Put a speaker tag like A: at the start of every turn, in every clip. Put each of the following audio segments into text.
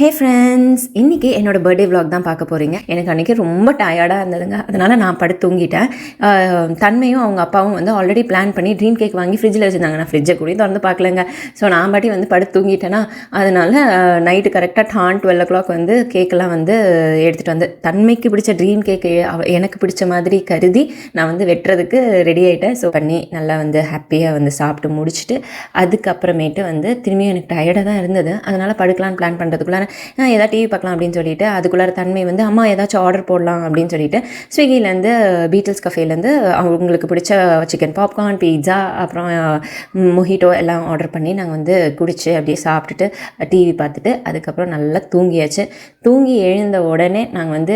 A: Hey friends, இன்றைக்கி என்னோடய birthday vlog தான் பார்க்க போகிறீங்க. எனக்கு அன்றைக்கி ரொம்ப டயர்டாக இருந்ததுங்க. அதனால் நான் படுத்து தூங்கிட்டேன். தன்மையும் அவங்க அப்பாவும் வந்து ஆல்ரெடி பிளான் பண்ணி ட்ரீம் கேக் வாங்கி ஃப்ரிட்ஜில் வச்சுருந்தாங்க. நான் ஃப்ரிட்ஜை கூட திறந்து பார்க்கலங்க. ஸோ நான் பாட்டி வந்து படுத்து தூங்கிட்டேன்னா, அதனால் நைட்டு கரெக்டாக 12 o'clock வந்து கேக்கெல்லாம் வந்து எடுத்துகிட்டு வந்து தன்மைக்கு பிடிச்ச ட்ரீம் கேக்கு எனக்கு பிடிச்ச மாதிரி கருதி நான் வந்து வெட்டுறதுக்கு ரெடி ஆகிட்டேன். ஸோ பண்ணி நல்லா வந்து ஹாப்பியாக வந்து சாப்பிட்டு முடிச்சுட்டு அதுக்கப்புறமேட்டு வந்து திரும்பியும் எனக்கு டயர்டாக தான் இருந்தது. அதனால் படுக்கலான்னு பிளான் பண்ணுறதுக்குள்ள ஏதாவது டிவி பார்க்கலாம் அப்படின்னு சொல்லிட்டு அதுக்குள்ளார தன்மை வந்து அம்மா ஏதாச்சும் ஆர்டர் போடலாம் அப்படின்னு சொல்லிட்டு ஸ்விக்கிலேருந்து பீட்டில்ஸ் கஃபேலேருந்து அவங்களுக்கு பிடிச்ச சிக்கன் பாப்கார்ன், பீட்சா, அப்புறம் மொஹிட்டோ எல்லாம் ஆர்டர் பண்ணி நாங்கள் வந்து குடிச்சு அப்படியே சாப்பிட்டுட்டு டிவி பார்த்துட்டு அதுக்கப்புறம் நல்லா தூங்கியாச்சு. தூங்கி எழுந்த உடனே நாங்கள் வந்து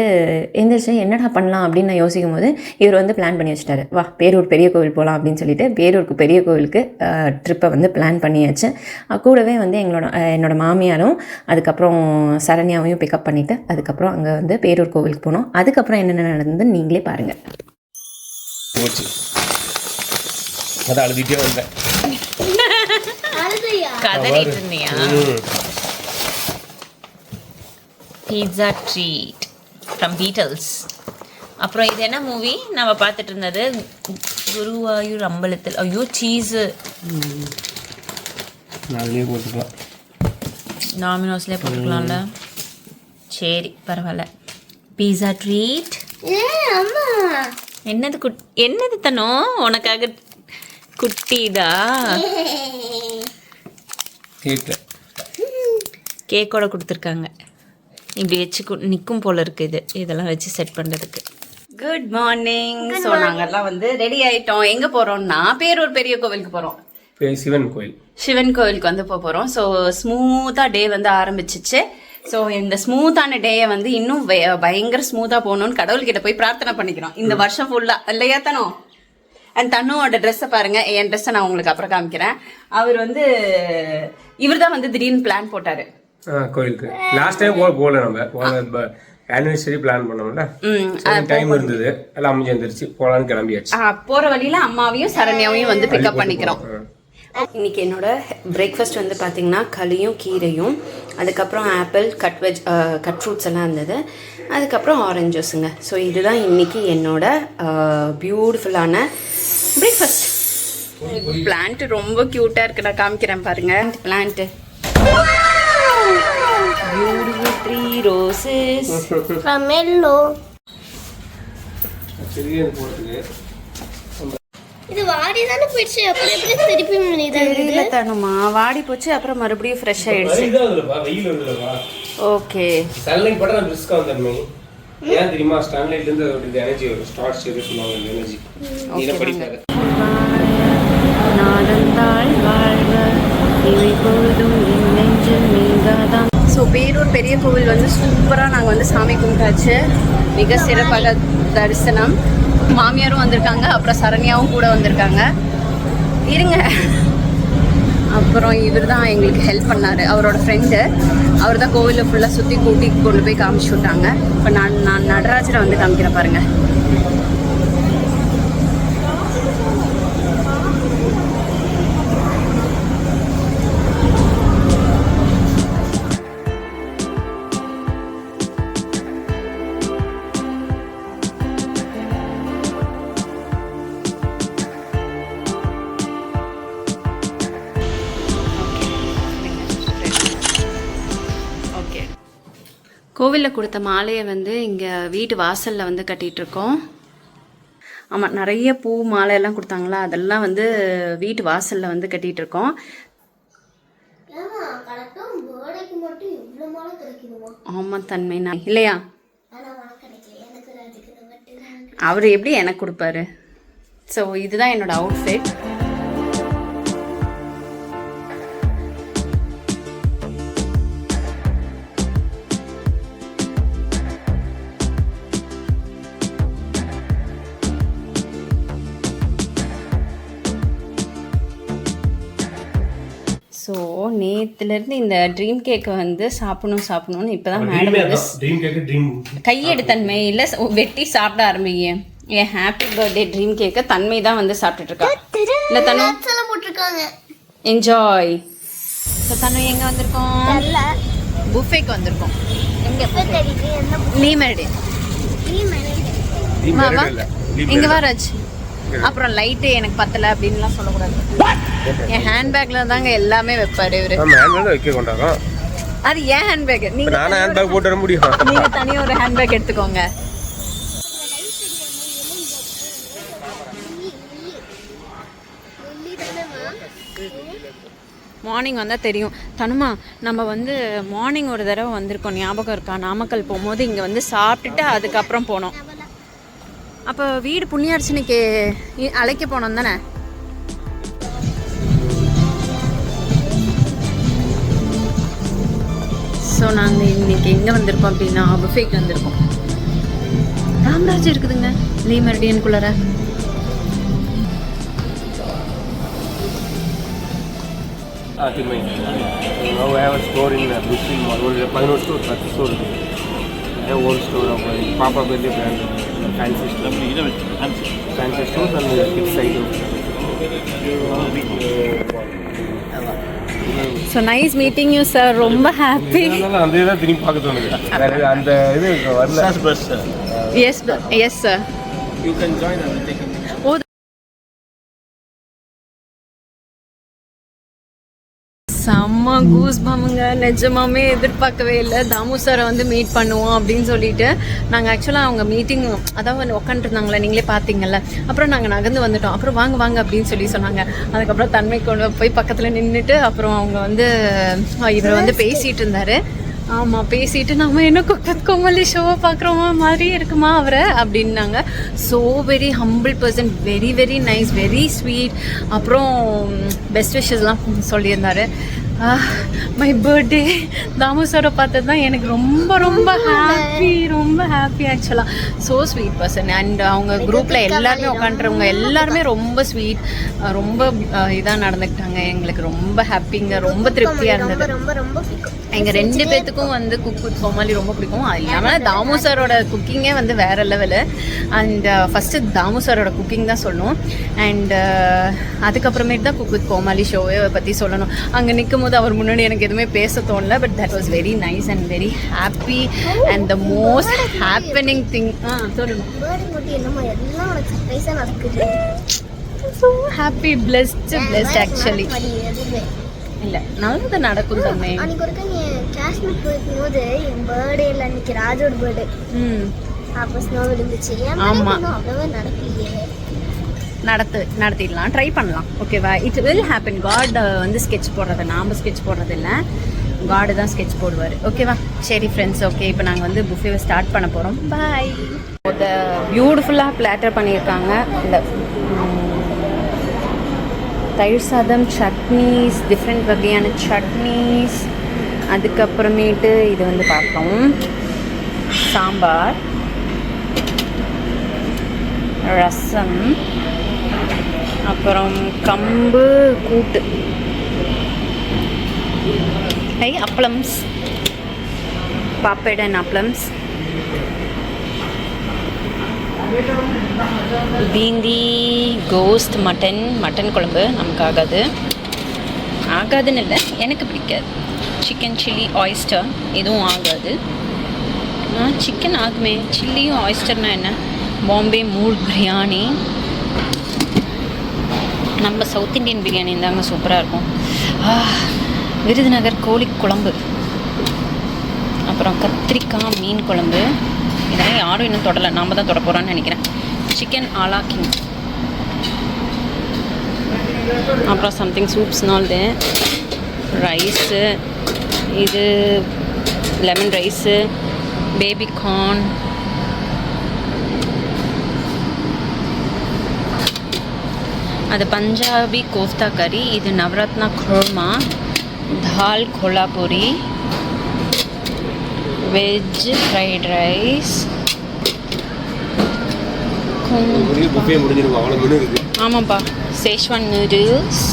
A: எந்திரிச்சு என்னடா பண்ணலாம் அப்படின்னு நான் யோசிக்கும் போது இவர் வந்து பிளான் பண்ணி வச்சுட்டாரு. வா பேரூர் பெரிய கோவில் போகலாம் அப்படின்னு சொல்லிட்டு பேரூருக்கு பெரிய கோவிலுக்கு ட்ரிப்பை வந்து பிளான் பண்ணியாச்சு. கூடவே வந்து என்னோட மாமியாரும் அதுக்கப்புறம் சரண்யாவையும் பிக்கப் பண்ணிவிட்டு அதுக்கப்புறம் அங்கே வந்து பேரூர் கோவிலுக்கு போனோம். அதுக்கப்புறம் என்னென்ன நடந்தது நீங்களே பாருங்கள்.
B: Pizza treat from beetles. அப்புறம் இது என்ன மூவி நம்ம பார்த்துட்டு இருந்தது? குருவாயூர் அம்பலத்தில். ஐயோ சீஸு நாமினோஸ்லேயே போட்டுக்கலாம்ல. சரி பரவாயில்ல. பீஸா ட்ரீட். என்னது தனோ உனக்காக குட்டிதா கேக்கோட கொடுத்துருக்காங்க. இப்படி வச்சு நிற்கும் போல இருக்குது. இதெல்லாம் வச்சு செட் பண்ணுறதுக்கு. Good morning. ஸோ நாங்கள்லாம் வந்து ரெடி ஆகிட்டோம். எங்கே போகிறோம்னா பேரூர் பெரிய கோவிலுக்கு போகிறோம். சிவன் கோவிலுக்கு வந்து போகிறோம். ஸோ ஸ்மூத்தாக டே வந்து ஆரம்பிச்சிச்சு. ஸோ இந்த ஸ்மூத்தான டேயை வந்து இன்னும் பயங்கர ஸ்மூத்தாக போகணும்னு கடவுள்கிட்ட போய் பிரார்த்தனை பண்ணிக்கிறோம் இந்த வருஷம் ஃபுல்லாக. இல்லையா தனோ? அண்ட் தன்னுவோட ட்ரெஸ்ஸை பாருங்கள். என் ட்ரெஸ்ஸை நான் உங்களுக்கு அப்புறம் காமிக்கிறேன். அவர் வந்து இவர் தான் வந்து திடீர்னு பிளான் போட்டார்
C: கோயிலுக்கு. லாஸ்ட் டைம் போகல, நம்ம ஆனிவர்சரி பிளான் பண்ணோம்ல, டைம் இருந்தது, எல்லாம் அமைஞ்சு வந்துருச்சு, போகலான்னு கிளம்பியாச்சு.
B: போகிற வழியில் அம்மாவையும் சரண்யாவையும் வந்து பிக்கப் பண்ணிக்கிறோம்.
A: இன்றைக்கி என்னோடய பிரேக்ஃபாஸ்ட் வந்து பார்த்திங்கன்னா களியும் கீரையும், அதுக்கப்புறம் ஆப்பிள், கட் ஃப்ரூட்ஸ் எல்லாம் இருந்தது, அதுக்கப்புறம் ஆரஞ்சு ஜூஸுங்க. ஸோ இதுதான் இன்றைக்கி என்னோட பியூட்டிஃபுல்லான பிரேக்ஃபாஸ்ட். பிளான்ட்டு ரொம்ப க்யூட்டாக இருக்குது. நான் காமிக்கிறேன் பாருங்கள். Plant beautiful 3 roses from yellow.
D: இது வாடி தான போயிடுச்சு. அப்புறம் எப்படி திருப்பி
B: தெரியல தனுமா. வாடி போச்சு, அப்புறம் மறுபடியும் ஃப்ரெஷ் ஆயிடுச்சு.
C: வெயில் வருதுலவா?
B: ஓகே.
C: சன்லைட் பட்டா ரிஸ்க் வந்தமே. ஏன் தெரியுமா? சன்லைட்ல இருந்து ஒரு எனர்ஜி வரும். ஸ்டார்ட் செய்து சொல்லுவாங்க எனர்ஜி. நீங்க படிக்காத. நாடந்தாள் வாழ்வ இவை பொழுதும் நெஞ்சில் நீங்காதான். ஸோ பேரூர் பெரிய கோவில் வந்து சூப்பராக நாங்கள் வந்து சாமி கும்பிட்டாச்சு. மிக சிறப்பாக தரிசனம். மாமியாரும் வந்திருக்காங்க, அப்புறம் சரண்யாவும் கூட வந்திருக்காங்க. இருங்க. அப்புறம் இவர் தான் எங்களுக்கு ஹெல்ப் பண்ணார். அவரோட ஃப்ரெண்டு அவர் தான் கோவிலில் ஃபுல்லாக சுற்றி கூட்டி கொண்டு போய் காமிச்சு விட்டாங்க. இப்போ நான் நடராஜரை வந்து காமிக்கிறேன் பாருங்கள். கோவிலில் கொடுத்த மாலையை வந்து இங்கே வீட்டு வாசலில் வந்து கட்டிகிட்ருக்கோம். ஆமாம், நிறைய பூ மாலையெல்லாம் கொடுத்தாங்களா, அதெல்லாம் வந்து வீட்டு வாசலில் வந்து கட்டிகிட்ருக்கோம். ஆமாம் தன்மை, நான் இல்லையா? அவர் எப்படி எனக்கு கொடுப்பாரு? ஸோ இதுதான் என்னோடய அவுட்ஃபிட். ஸோ நேற்றுலேருந்து இந்த ட்ரீம் கேக்கை வந்து சாப்பிடணும்னு இப்போ தான் மேடம் வந்து கையெடுத்தன்மை இல்லை வெட்டி சாப்பிட ஆரம்பிங்க. என் ஹாப்பி பர்த்டே ட்ரீம் கேக்கை தன்மை தான் வந்து சாப்பிட்டுட்டு இருக்கா. இல்லை தனு போட்டிருக்காங்க. என்ஜாய். ஸோ தனு எங்கே வந்திருக்கோம்? புஃபேக்கு வந்திருக்கோம். எங்கே
D: தெரியுது என்ன
C: லீமெரடி வா வா இங்கே வா ராஜ். அப்புறம் லைட்டு எனக்கு பத்தலை அப்படின்லாம் சொல்லக்கூடாது. என் ஹேண்ட்பேக்கில் தாங்க எல்லாமே வைப்பார் இவர்.
E: வைக்க கொண்டாங்க.
C: அது ஏன் ஹேண்ட்பேக்? நீங்கள்
E: நானும் ஹேண்ட்பேக் போட்டு வர முடியும்.
C: நீங்கள் தனியாக ஒரு ஹேண்ட்பேக் எடுத்துக்கோங்க. மார்னிங் வந்தால் தெரியும். தனுமா நம்ம வந்து மார்னிங் ஒரு தடவை வந்திருக்கோம், ஞாபகம் இருக்கா? நாமக்கல் போகும்போது இங்கே வந்து சாப்பிட்டுட்டு அதுக்கப்புறம் போனோம். அப்போ வீடு புண்ணியார்ச்சனைக்கு அழைக்க போனோம் தானே? ஸோ நாங்கள் இன்னைக்கு எங்கே வந்திருக்கோம் அப்படின்னா புஃபேக்கு வந்திருக்கோம். ராம்ராஜ் இருக்குதுங்க லீ மெரிடியனுக்குள்ளார.
E: Now I have a store in Brooklyn Mall. One 11 store, 10 store. I have one store of Papa Bday brand, fancy store. Fancy stores and kids side.
C: So nice meeting you sir. ரொம்ப happy.
E: அந்த இதை திரும்பி பார்க்க தோணுது. அந்த இது வரல.
C: Yes yes sir.
E: You can join and take a picture.
C: ஓ செம்ம கூஸ் பம்முங்க. நிஜமாமே எதிர்பார்க்கவே இல்லை தாமு சாரை வந்து மீட் பண்ணுவோம் அப்படின்னு சொல்லிட்டு. நாங்கள் ஆக்சுவலாக அவங்க மீட்டிங் அதாவது உட்காந்துருந்தாங்களே, நீங்களே பார்த்தீங்கல்ல. அப்புறம் நாங்கள் நகர்ந்து வந்துட்டோம். அப்புறம் வாங்க வாங்க அப்படின்னு சொன்னாங்க. அதுக்கப்புறம் தன்மை கொண்டு போய் பக்கத்தில் நின்றுட்டு அப்புறம் அவங்க வந்து இவர் வந்து பேசிகிட்டு இருந்தார். ஆமாம், பேசிட்டு நம்ம என்ன குக் கோமாளி ஷோவை பார்க்குறோமா மாதிரியே இருக்குமா அவரை அப்படின்னாங்க. So very humble person, very very nice, very sweet. அப்புறம் பெஸ்ட் விஷஸ்லாம் சொல்லியிருந்தார். மை பர்த்டே தாமு சாரை பார்த்தது தான் எனக்கு ரொம்ப ரொம்ப ஹாப்பி ஆக்சுவலாக. So sweet person. அண்ட் அவங்க குரூப்பில் எல்லாருமே உட்காந்துறவங்க எல்லாருமே ரொம்ப ஸ்வீட், ரொம்ப இதாக நடந்துக்கிட்டாங்க. எங்களுக்கு ரொம்ப ஹாப்பிங்க, ரொம்ப திருப்தியாக இருந்தது. எங்கள் 2 பேர்த்துக்கும் வந்து குக் வித் கோமாளி ரொம்ப பிடிக்கும். அது இல்லாமல் தாமு சாரோட குக்கிங்கே வந்து வேறு லெவலு. அண்ட் ஃபஸ்ட்டு தாமு சாரோட குக்கிங் தான் சொல்லணும். அண்ட் அதுக்கப்புறமேட்டு தான் குக் வித் கோமாளி ஷோவை பற்றி சொல்லணும். அங்கே நிற்கும் போது அவர் முன்னாடி எனக்கு எதுவுமே பேச தோணல. But that was very nice and very happy and the most happening thing. சொல்லணும். So happy, blessed actually. இல்லை நல்லது நடக்கும் தம்பி.
D: அன்னைக்கு ஒருக்கா நீ காஷ்மீர் போயிருக்கும்போது என் பர்த்டேல அன்னைக்கு ராஜோட பர்த்டே அப்போ ஸ்னோ விழுந்துச்சு.
C: ஆமாம்,
D: அவ்வளோவா நடக்கலையே.
C: நடத்திடலாம், ட்ரை பண்ணலாம். ஓகேவா? It will happen. காட் வந்து ஸ்கெட்ச் போடுறது, நாம் ஸ்கெட்ச் போடுறது இல்லை, காடு தான் ஸ்கெட்ச் போடுவார். ஓகேவா? சரி ஃப்ரெண்ட்ஸ், ஓகே இப்போ நாங்கள் வந்து புஃபேவை ஸ்டார்ட் பண்ண போகிறோம். பாய். இதை பியூட்டிஃபுல்லாக பிளாட்டர் பண்ணியிருக்காங்க. இந்த தயிர் சாதம், சட்னிஸ், டிஃப்ரெண்ட் வகையான சட்னிஸ். அதுக்கப்புறமேட்டு இது வந்து பார்ப்போம், சாம்பார், ரசம், அப்புறம் கம்பு கூட்டு, அப்பளம்ஸ், பாப்பட் அண்ட் அப்பளம்ஸ், பீந்தி, கோஸ்ட், மட்டன் குழம்பு. நமக்கு ஆகாதுன்னு இல்லை, எனக்கு பிடிக்காது. சிக்கன் சில்லி ஆயிஸ்டர் எதுவும் ஆகாது. சிக்கன் ஆகுமே, சில்லியும் ஆயிஸ்டர்னா என்ன? பாம்பே மூல் பிரியாணி. நம்ம சவுத் இண்டியன் பிரியாணி இருந்தாங்க, சூப்பராக இருக்கும். விருதுநகர் கோழி குழம்பு, அப்புறம் கத்திரிக்காய் மீன் குழம்பு. இதெல்லாம் யாரும் இன்னும் தொடலை, நாம் தான் தொட போகிறோன்னு நினைக்கிறேன். சிக்கன் ஆலா கிங், அப்புறம் சம்திங் சூப்ஸ்னால்து, ரைஸு, இது லெமன் ரைஸு, பேபி கார்ன், அது பஞ்சாபி கோஃப்தா கறி, இது நவரத்னா குர்மா, தால் கோலாபூரி, வெஜ் ஃப்ரைட் ரைஸ். ஆமாப்பா, Schezwan noodles,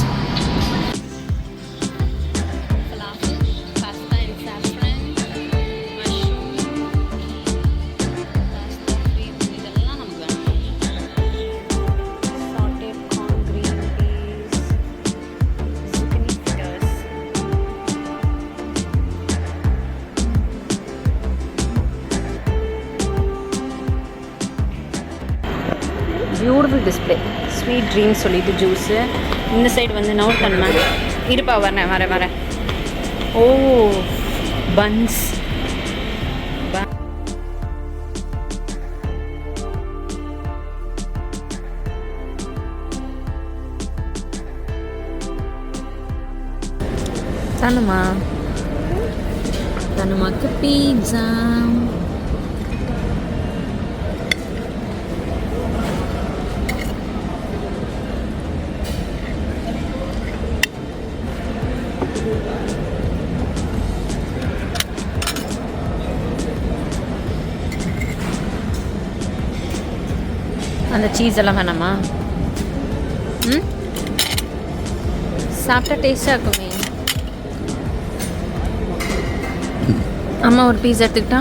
C: display. Sweet dreams சொல்லிட்டு ஜூஸு. இந்த சைடு வந்து நோட் தன்மை இருப்பா, வரேன். ஓ பன்ஸ். தனுமாக்கு பீட்சா. அந்த சீஸ் எல்லாம் வேணாமா? சாப்பிட்டா டேஸ்டாக இருக்குமே. அம்மா ஒரு பீஸ் எடுத்துக்கிட்டா?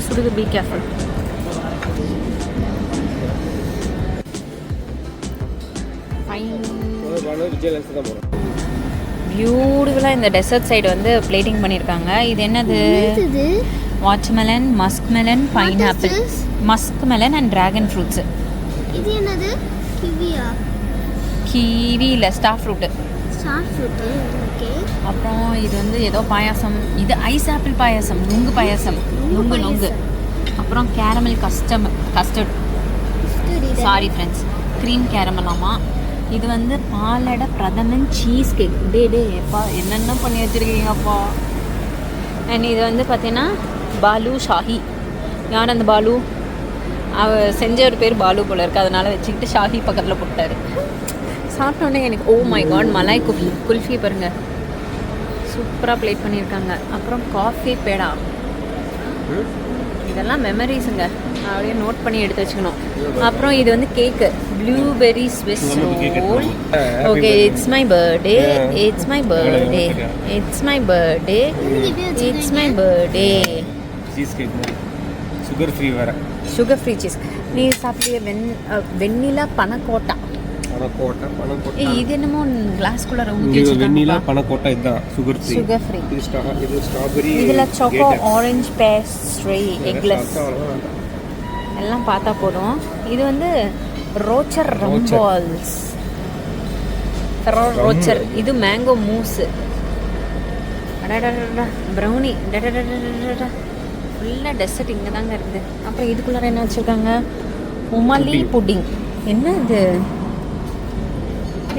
C: சுடுது பி கேர்ஃபுல். பியூட்டிஃபுல்லாக இந்த டெசர்ட் சைடு வந்து பிளேட்டிங் பண்ணியிருக்காங்க. இது என்னது? Watermelon, musk melon, pineapple, musk melon and dragon fruits.
D: இது என்னது?
C: கிவி இல்லை, ஸ்டார் ஃப்ரூட்டு.
D: ஓகே.
C: அப்புறம் இது வந்து ஏதோ பாயாசம். இது ஐஸ் ஆப்பிள் பாயாசம், நுங்கு பாயாசம், நுங்கு. அப்புறம் caramel custard sorry friends, cream கேரமலாமா. இது வந்து பாலடை பிரதமன் சீஸ் கேக். டே எப்பா என்னென்ன பண்ணி வச்சுருக்கீங்கப்பா. அண்ட் இது வந்து பார்த்தீங்கன்னா பாலு ஷாஹி. யார் அந்த பாலு? செஞ்ச ஒரு பேர் பாலு போல இருக்குது, அதனால் வச்சுக்கிட்டு ஷாஹி பக்கத்தில் போட்டார். சாப்பிட்டோன்னே எனக்கு oh my god, malai kulfi பாருங்கள், சூப்பராக ப்ளேட் பண்ணியிருக்காங்க. அப்புறம் காஃபி பேடா. இதெல்லாம் மெமரிஸுங்க, அப்படியே நோட் பண்ணி எடுத்து வச்சுக்கணும். அப்புறம் இது வந்து cake, blueberry swiss roll. Okay, it's my birthday.
E: Cheese cake மாதிரி சுகர் ஃப்ரீ வேற.
C: Sugar free cheese. நீ சாப்பிட்டிய வெண்ணிலா பனக்கோட்டா. இது என்னமோ கிளாஸ்குள்ளே ஊற்றி
E: வெண்ணிலா பனக்கோட்டா. இதுதான் சுகர் ஃப்ரீ. இது ஸ்ட்ராபெரி.
C: இதில் சாக்கோ ஆரஞ்சு பேஸ்ட்ரி எக்லெஸ் எல்லாம் பார்த்தா போதும். இது வந்து ரோச்சர் ரம்பால்ஸ். ரோச்சர். இது மேங்கோ மூஸு. ப்ரௌனி. ஃபுல்லாக டெசர்ட் இங்கே தாங்க இருக்குது. அப்புறம் இதுக்குள்ளார என்ன வச்சுருக்காங்க? உமாலி புட்டிங். என்ன இது?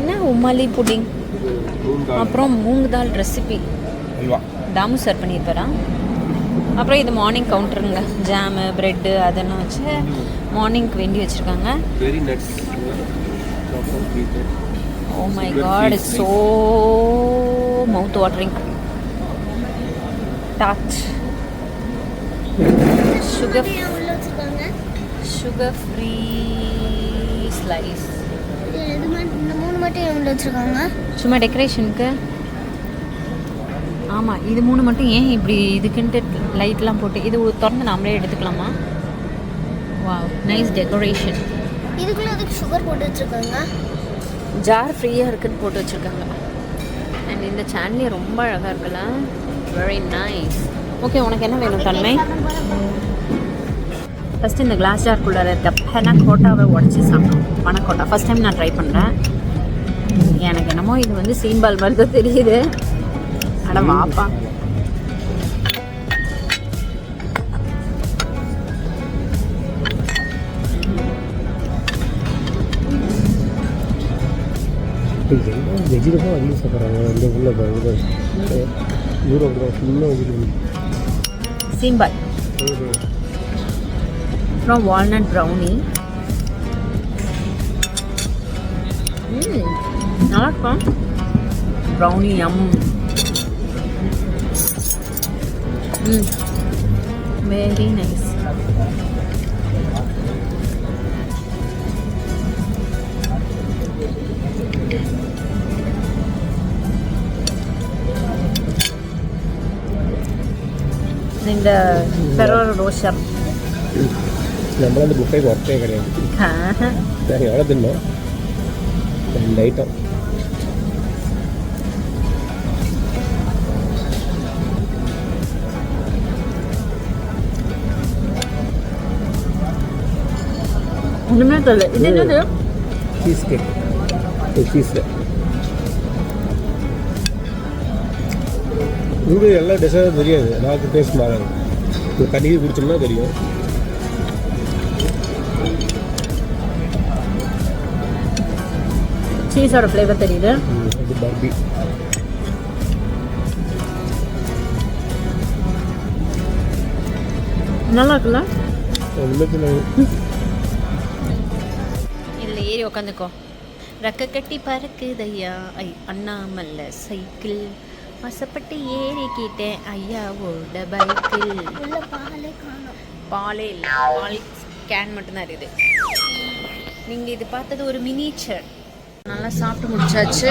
C: என்ன உமாலி புட்டிங்? அப்புறம் மூங்கு தால் ரெசிபி தாமு சர்வ் பண்ணியிருப்பாரா. அப்புறம் இது மார்னிங் கவுண்டருங்க, ஜாமு ப்ரெட்டு அதெல்லாம் வச்சு மார்னிங்க்கு வேண்டி வச்சுருக்காங்க. Oh my god, it's so mouth watering. டாச் சுகர் ஃப்ரீ ஸ்லைஸ்.
D: இந்த மூணு மட்டும் எவ்வளோ வச்சுருக்காங்க?
C: சும்மா டெக்கரேஷனுக்கு. ஆமாம், இது மூணு மட்டும் ஏன் இப்படி இதுக்குன்ட்டு லைட்லாம் போட்டு இது திறந்து நாமளே எடுத்துக்கலாமா? Wow, nice decoration.
D: இதுக்குள்ளே அதுக்கு சுகர் போட்டு வச்சுருக்காங்க.
C: ஜார் ஃப்ரீயாக இருக்குன்னு போட்டு வச்சுருக்காங்க. அண்ட் இந்த சாண்ட்லியே ரொம்ப அழகாக இருக்குல்ல, வெரி நைஸ். ஓகே, உனக்கு என்ன வேணும் தன்மை? ஃபஸ்ட்டு இந்த கிளாஸ் ஜார்க்குள்ளே இருக்க பனக்கோட்டாவை உடச்சி சாப்பிடும். பனக்கோட்டா ஃபஸ்ட் டைம் நான் ட்ரை பண்ணுறேன். எனக்கு என்னமோ இது வந்து சீம்பால் மாதிரி தான் தெரியுது. அட வாப்பா.
E: வெஜிடபிள் அதிகம் சாப்பிட்றாங்க இந்த உள்ள
C: சீம்பால். அப்புறம் வால்நட் ப்ரௌனி. நல்லா இருக்கும் ப்ரௌனி. Very nice. இந்த ஃபெரோரோ ரோஷர்
E: நம்மள அந்த புஃபேக்கு ஒர்த்தே கிடையாது. சரி, எவ்வளோ தின்னோம்? 2 ஐட்டம்.
C: ஒன்றுமே தெரியல. இது என்னது?
E: Cheese cake. சீஸில் இங்கே எல்லா டிஷ்ஷாக தெரியாது. எனக்கு டேஸ்ட் மாறாது. ஒரு தண்ணி குடிச்சோம்னா தெரியும்.
C: சீஸோட ஃப்ளேவர் தெரியுது.
E: அது பர்பி.
C: நல்லா இருக்குல்ல?
B: இதில் ஏறி உக்காந்துக்கோ. ரெக்க கட்டி பறக்குதையா அண்ணாமல்ல சைக்கிள் வசப்பட்டு ஏறிக்கிட்டேன் ஐயாவோட பைக்கில்.
D: உள்ள பாலே காணோம்.
B: பாலே இல்லை, பால் கேன் மட்டும்தான் இருக்குது. நீங்கள் இது பார்த்தது ஒரு மினிச்சர். நல்லா சாப்பிட்டு முடிச்சாச்சு.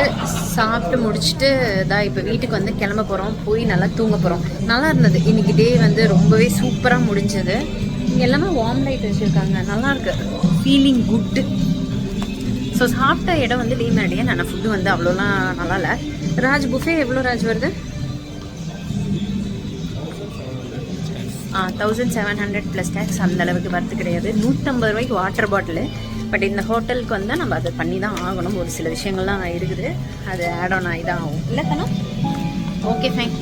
B: சாப்பிட்டு முடிச்சுட்டு தான் இப்போ வீட்டுக்கு வந்து கிளம்ப போகிறோம். போய் நல்லா தூங்க போகிறோம். நல்லா இருந்தது இன்னைக்கு டே வந்து ரொம்பவே சூப்பராக முடிஞ்சது. இங்கே எல்லாமே வார்ம் லைட் வச்சுருக்காங்க. நல்லாயிருக்கு, ஃபீலிங் குட்டு. ஸோ சாப்பிட்ட இடம் வந்து லீவ் மேடியே. நான் ஃபுட்டு வந்து அவ்வளோலாம் நல்லா இல்லை. ராஜ் புஃபே எவ்வளோ ராஜ் வருது? 1700 ப்ளஸ் டேக்ஸ். அந்த அளவுக்கு வரது கிடையாது. 150 ரூபாய்க்கு வாட்டர் பாட்டிலு. பட் இந்த ஹோட்டலுக்கு வந்தால் நம்ம அதை பண்ணி தான் ஆகணும். ஒரு சில விஷயங்கள்லாம் இருக்குது, அது ஆட் ஆன் ஆகி தான் ஆகும். இல்லை தானே? Okay fine.